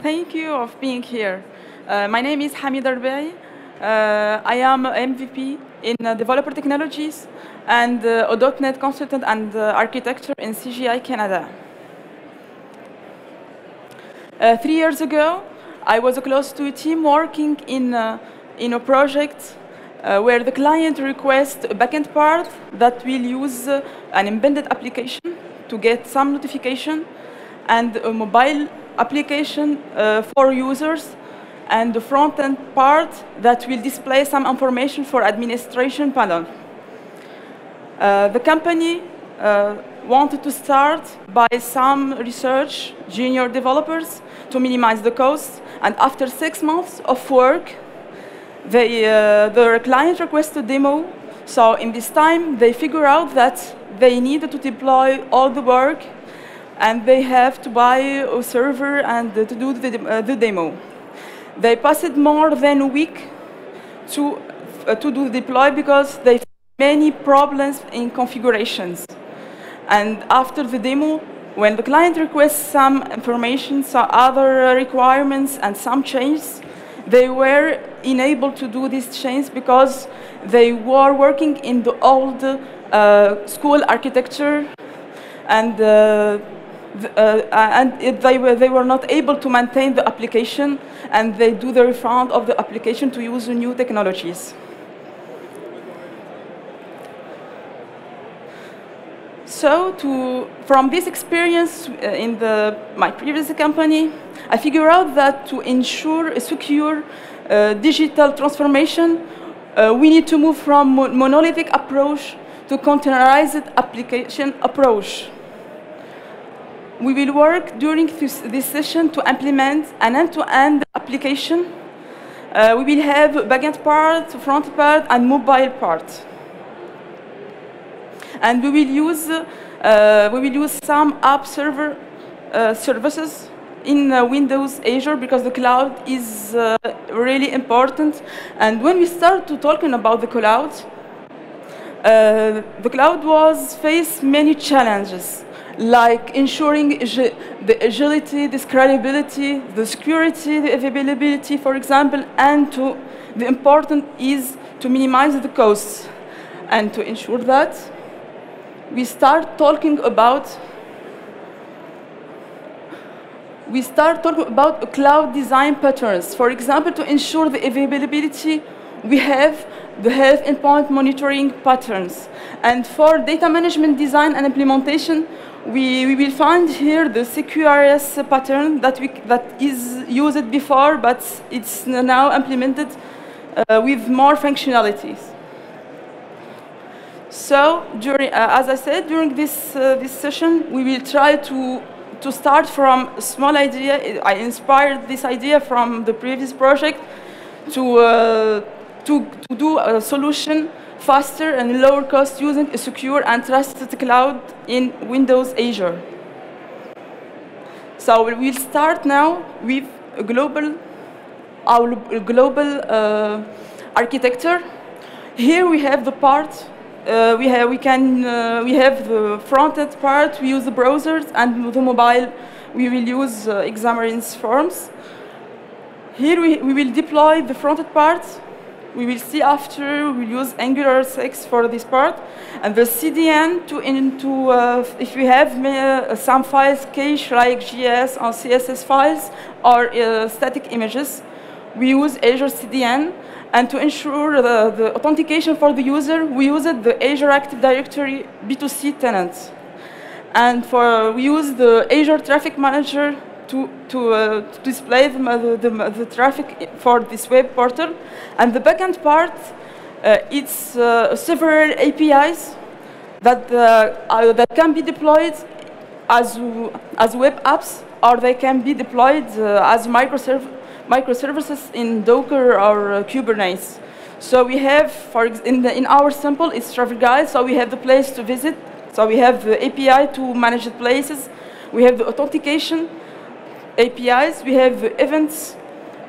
Thank you for being here. My name is Hamid Arbay. I am MVP in developer technologies and a .NET consultant and architecture in CGI Canada. 3 years ago, I was close to a team working in a project where the client requests a backend part that will use an embedded application to get some notification and a mobile application for users and the front-end part that will display some information for administration panel. The company wanted to start by some research junior developers to minimize the costs, and after 6 months of work, the client requested a demo. So in this time, they figure out that they needed to deploy all the work, and they have to buy a server and to do the demo. They passed more than a week to do the deploy because they found many problems in configurations. And after the demo, when the client requests some information, some other requirements, and some changes, they were unable to do these changes because they were working in the old school architecture, and they were not able to maintain the application, and they do the refund of the application to use the new technologies. So from this experience in my previous company, I figured out that to ensure a secure digital transformation, we need to move from monolithic approach to containerized application approach. We will work during this session to implement an end-to-end application. We will have backend part, front part, and mobile part. And we will use some app server services in Windows Azure because the cloud is really important. And when we start to talking about the cloud was faced many challenges, like ensuring the agility, the scalability, the security, the availability, for example, and the important is to minimize the costs. And to ensure that, we start talking about cloud design patterns. For example, to ensure the availability, we have the health endpoint monitoring patterns. And for data management design and implementation, we will find here the CQRS pattern that is used before, but it's now implemented with more functionalities. So, as I said, during this session, we will try to start from a small idea. I inspired this idea from the previous project to do a solution faster and lower cost using a secure and trusted cloud in Windows Azure. So we'll start now with our global architecture. Here we have the part. We have the front-end part. We use the browsers, and the mobile we will use Xamarin's forms. Here we will deploy the front-end part. We will see after we'll use Angular 6 for this part, and the CDN if we have some files cache like JS or CSS files or static images, we use Azure CDN. And to ensure the authentication for the user, we use the Azure Active Directory B2C tenant. And we use the Azure Traffic Manager to display the traffic for this web portal. And the backend part, it's several APIs that can be deployed as web apps, or they can be deployed as microservices in Docker or Kubernetes. So we have, in our sample, it's traffic guide, so we have the place to visit. So we have the API to manage the places. We have the authentication APIs. We have the events.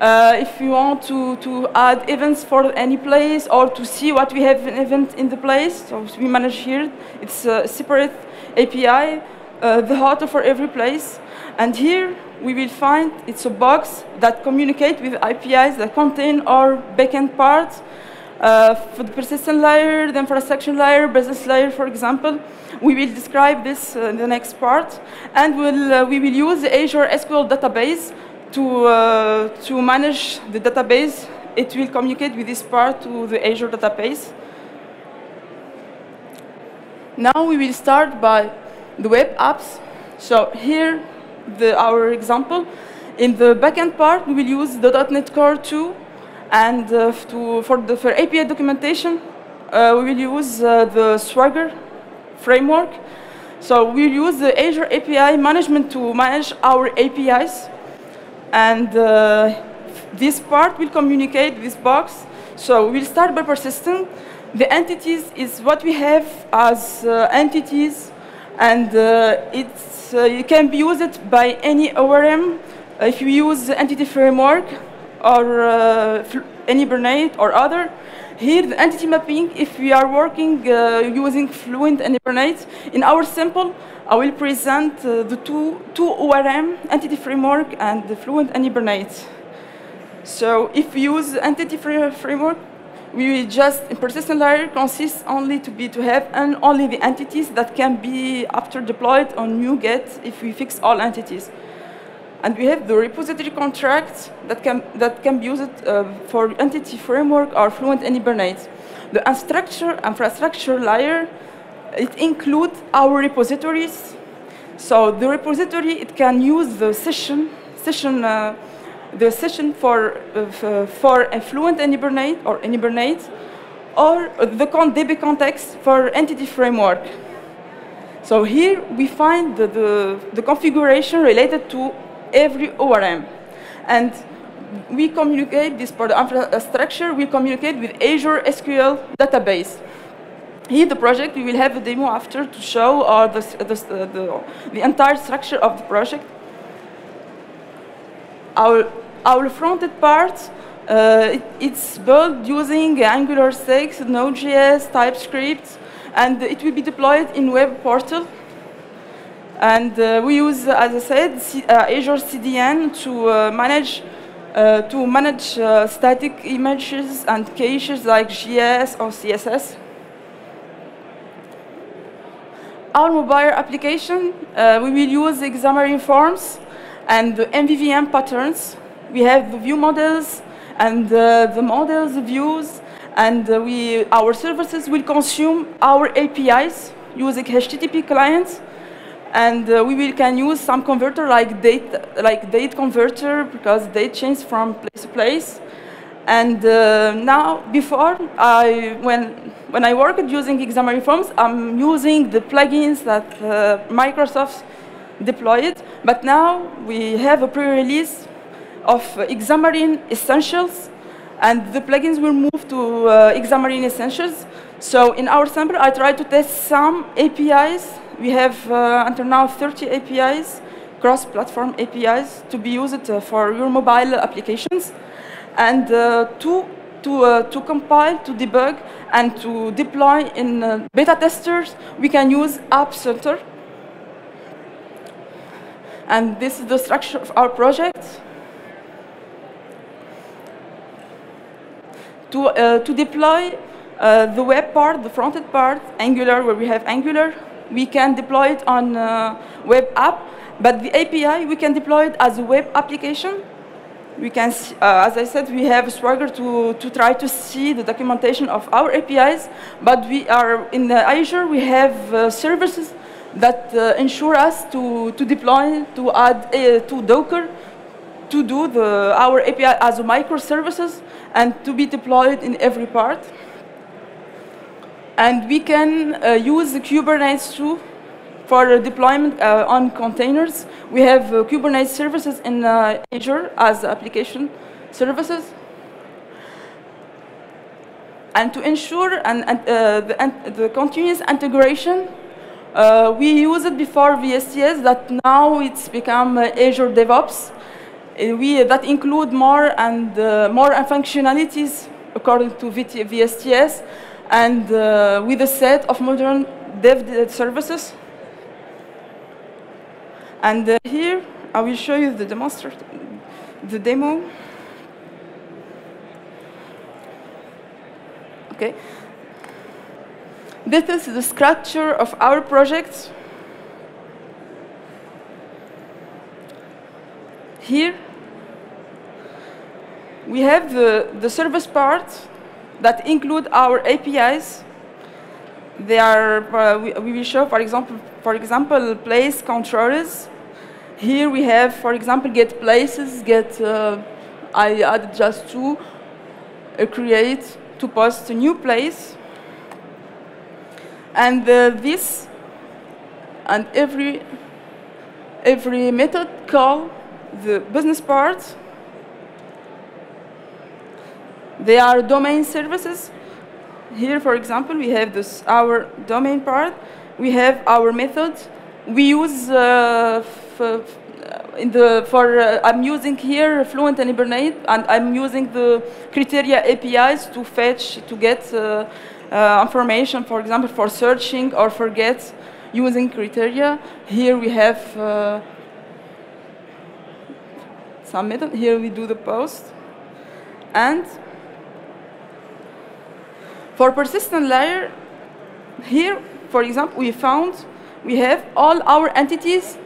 If you want to add events for any place or to see what we have an event in the place, so we manage here. It's a separate API, the header for every place. And here we will find it's a box that communicates with APIs that contain our backend parts. For the persistent layer, the infrastructure layer, business layer, for example. We will describe this in the next part. And we will use the Azure SQL database to manage the database. It will communicate with this part to the Azure database. Now we will start by the web apps. So here, our example. In the backend part, we will use the .NET Core 2. And for API documentation, we will use the Swagger framework. So we'll use the Azure API management to manage our APIs. And this part will communicate with this box. So we'll start by persisting. The entities is what we have as entities. And you can be used by any ORM. If you use the entity framework, or NHibernate or other. Here, the entity mapping, if we are working using Fluent NHibernate, in our sample, I will present the two ORM, entity framework and the Fluent NHibernate. So if we use entity framework, we will just, in persistent layer consists only to have only the entities that can be after deployed on NuGet if we fix all entities. And we have the repository contracts that can be used for entity framework or Fluent NHibernate. The infrastructure layer, it includes our repositories. So the repository, it can use the session for a Fluent NHibernate or NHibernate, or the DB context for entity framework. So here we find the configuration related to every ORM. And we communicate this for the infrastructure, we communicate with Azure SQL database. Here the project, we will have a demo after to show the entire structure of the project. Our front-end part, it's built using Angular 6, Node.js, TypeScript, and it will be deployed in web portal. And we use, as I said, Azure CDN to manage static images and caches like JS or CSS. Our mobile application, we will use Xamarin Forms and the MVVM patterns. We have the view models and the models, the views, and our services will consume our APIs using HTTP clients. And we can use some converter like date converter because date changes from place to place. And now, when I worked using Xamarin Forms, I'm using the plugins that Microsoft deployed. But now we have a pre-release of Xamarin Essentials, and the plugins will move to Xamarin Essentials. So in our sample, I tried to test some APIs. We have until now 30 APIs, cross-platform APIs, to be used for your mobile applications. And to compile, to debug, and to deploy in beta testers, we can use App Center. And this is the structure of our project. To deploy the web part, the front-end part, Angular, where we have Angular, we can deploy it on web app, but the API, we can deploy it as a web application. We can, as I said, we have Swagger to try to see the documentation of our APIs, but we are in Azure, we have services that ensure us to deploy, to add to Docker, to do our API as a microservices, and to be deployed in every part. And we can use the Kubernetes too for deployment on containers. We have Kubernetes services in Azure as application services. And to ensure the continuous integration, we used it before VSTS, that now it's become Azure DevOps. That include more functionalities according to VSTS, and with a set of modern dev services. And here I will show you the demo. Okay. This is the structure of our project. Here, we have the service part that include our APIs. They are, we will show, for example, place controllers. Here we have, for example, get places, I added just two, create to post a new place. And this and every method call the business part. They are domain services. Here, for example, we have our domain part. We have our method. We use I'm using here Fluent NHibernate, and I'm using the criteria APIs to fetch, to get information, for example, for searching or for get using criteria. Here we have some method. Here we do the post. And for persistent layer, here, for example, we have all our entities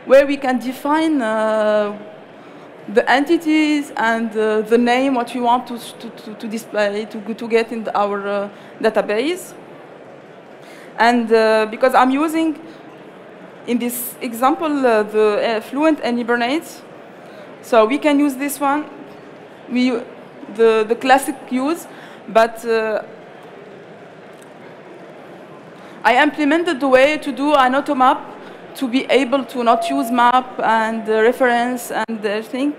where we can define the entities and the name, what we want to display, to get in our database. And because I'm using, in this example, the Fluent NHibernate, so we can use this one, the classic use, but I implemented the way to do an auto map to be able to not use map and reference and everything.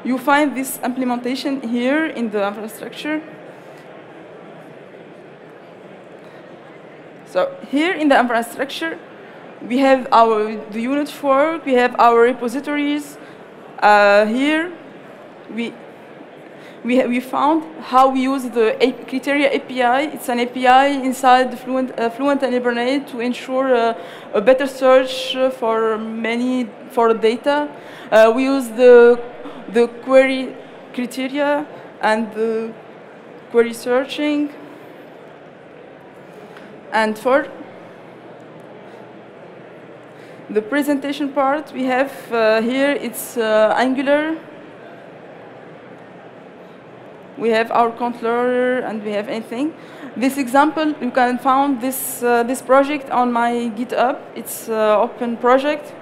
You find this implementation here in the infrastructure. So here in the infrastructure, we have the unit fork, we have our repositories. Here, we found how we use the criteria API. It's an API inside the Fluent NHibernate to ensure a better search for data. We use the query criteria and the query searching. And for the presentation part, we have here, it's Angular. We have our controller, and we have anything. This example, you can find this project on my GitHub. It's open project.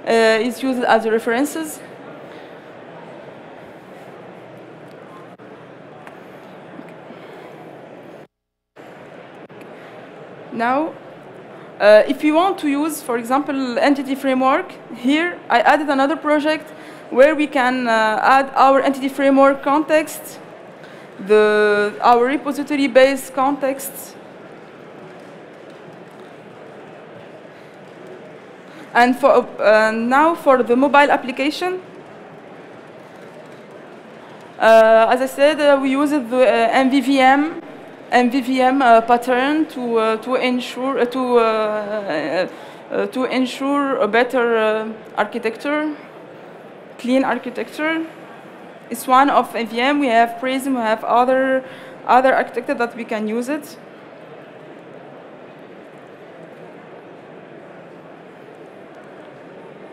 It's used as references. Now, if you want to use, for example, entity framework, here I added another project where we can add our entity framework context, our repository-based context, and now for the mobile application. As I said, we use the MVVM pattern to ensure a better architecture, clean architecture. It's one of MVVM. We have Prism. We have other architecture that we can use it.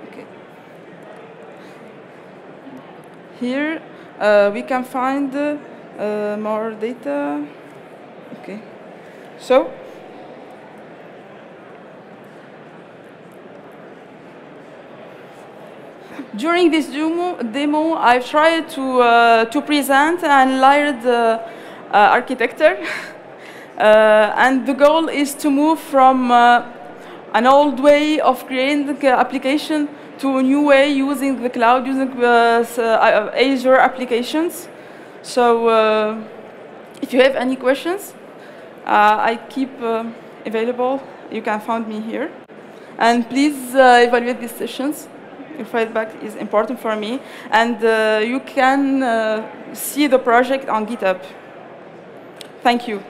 Okay. Here we can find more data. Okay. So during this demo, I've tried to present an layered architecture, and the goal is to move from an old way of creating the application to a new way using the cloud, using Azure applications. So if you have any questions, I keep available. You can find me here. And please evaluate these sessions. Your feedback is important for me. And you can see the project on GitHub. Thank you.